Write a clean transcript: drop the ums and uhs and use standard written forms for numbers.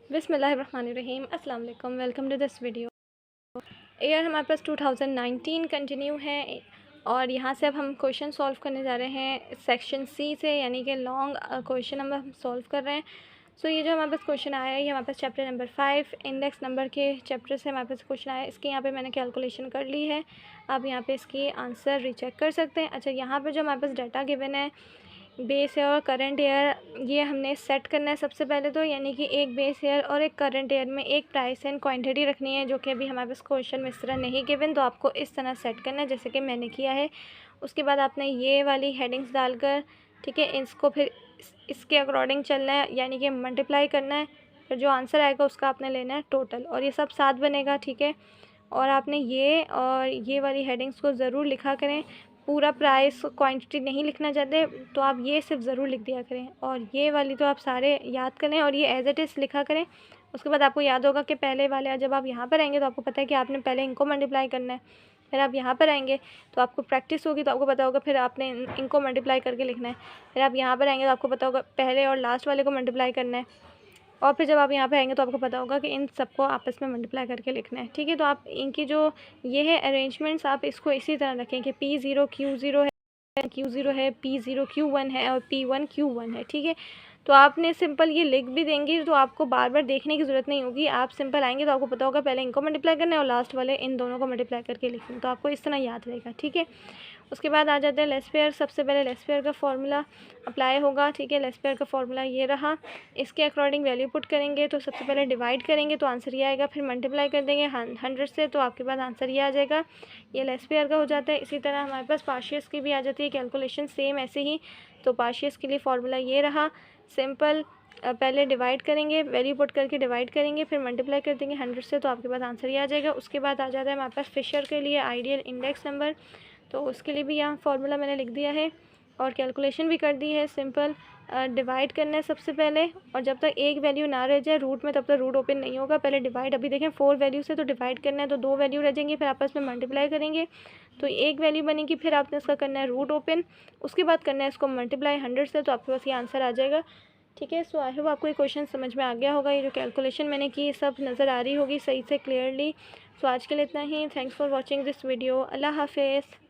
बिस्मिल्लाहिर्रहमानिर्रहीम, अस्सलाम वालेकुम। Welcome to this video. Year हमारे पास 2019 कंटिन्यू है और यहाँ से अब हम क्वेश्चन सॉल्व करने जा रहे हैं सेक्शन सी से, यानी कि लॉन्ग क्वेश्चन हम सॉल्व कर रहे हैं। सो ये जो हमारे पास क्वेश्चन आया है ये हमारे पास चैप्टर नंबर 5 इंडेक्स नंबर के चैप्टर से हमारे पास क्वेश्चन आया है। इसकी यहाँ पे मैंने कैलकुलेशन कर ली है। आप यहाँ पे इसकी आंसर रीचेक कर सकते हैं। अच्छा, यहाँ पे जो हमारे पास डाटा गिवन है, बेस ईयर और करंट ईयर, ये हमने सेट करना है सबसे पहले तो, यानी कि एक बेस ईयर और एक करंट ईयर में एक प्राइस एंड क्वांटिटी रखनी है, जो कि अभी हमारे पास क्वेश्चन में इस तरह नहीं गिवन, तो आपको इस तरह सेट करना है जैसे कि मैंने किया है। उसके बाद आपने ये वाली हेडिंग्स डालकर, ठीक है, इसको फिर इसके अकॉर्डिंग चलना है, यानी कि मल्टीप्लाई करना है। फिर जो आंसर आएगा उसका आपने लेना है टोटल, और ये सब साथ बनेगा, ठीक है। और आपने ये और ये वाली हेडिंग्स को ज़रूर लिखा करें। पूरा प्राइस क्वांटिटी नहीं लिखना चाहते तो आप ये सिर्फ ज़रूर लिख दिया करें, और ये वाली तो आप सारे याद करें और ये एज इट इज़ लिखा करें। उसके बाद आपको याद होगा कि पहले वाले जब आप यहाँ पर आएंगे तो आपको पता है कि आपने पहले इनको मल्टीप्लाई करना है। फिर आप यहाँ पर आएंगे तो आपको प्रैक्टिस होगी तो आपको पता होगा फिर आपने इनको मल्टीप्लाई करके लिखना है। फिर आप यहाँ पर आएंगे तो आपको पता होगा पहले और लास्ट वाले को मल्टीप्लाई करना है। और फिर जब आप यहाँ पे आएंगे तो आपको पता होगा कि इन सबको आपस में मल्टीप्लाई करके लिखना है, ठीक है। तो आप इनकी जो ये है अरेंजमेंट्स, आप इसको इसी तरह रखें कि P0 Q0 है, Q0 है, P0 Q1 है और P1 Q1 है, ठीक है। तो आपने सिंपल ये लिख भी देंगे तो आपको बार बार देखने की ज़रूरत नहीं होगी। आप सिंपल आएंगे तो आपको पता होगा पहले इनको मल्टीप्लाई करना है और लास्ट वाले इन दोनों को मल्टीप्लाई करके लिखना है, तो आपको इस तरह याद रहेगा, ठीक है। उसके बाद आ जाते हैं लेस पेयर। सबसे पहले लेस पेयर का फॉर्मूला अप्लाई होगा, ठीक है। लेस पेयर का फॉर्मूला ये रहा। इसके अकॉर्डिंग वैल्यू पुट करेंगे तो सबसे पहले डिवाइड करेंगे तो आंसर ये आएगा, फिर मल्टीप्लाई कर देंगे 100 से तो आपके पास आंसर ये आ जाएगा। ये लेस पेयर का हो जाता है। इसी तरह हमारे पास पार्शियस की भी आ जाती है कैलकुलेशन सेम ऐसे ही। तो पार्शियस के लिए फॉर्मूला ये रहा, सिंपल पहले डिवाइड करेंगे, वैल्यू पुट करके डिवाइड करेंगे, फिर मल्टीप्लाई कर देंगे 100 से तो आपके पास आंसर ये आ जाएगा। उसके बाद आ जाता है हमारे पास फिशर के लिए आइडियल इंडेक्स नंबर, तो उसके लिए भी यहाँ फार्मूला मैंने लिख दिया है और कैलकुलेशन भी कर दी है। सिंपल डिवाइड करना है सबसे पहले, और जब तक एक वैल्यू ना रह जाए रूट में तब तक रूट ओपन नहीं होगा। पहले डिवाइड, अभी देखें 4 वैल्यू से तो डिवाइड करना है तो 2 वैल्यू रह जाएंगी, फिर आपस में मल्टीप्लाई करेंगे तो एक वैल्यू बनेगी, फिर आपने इसका करना है रूट ओपन। उसके बाद करना है इसको मल्टीप्लाई 100 से तो आपके पास ये आंसर आ जाएगा, ठीक है। सो आई होप आपको ये क्वेश्चन समझ में आ गया होगा। ये जो कैलकुलेशन मैंने की सब नज़र आ रही होगी सही से क्लियरली। सो आज के लिए इतना ही। Thanks for watching this video. अल्लाह हाफिज़।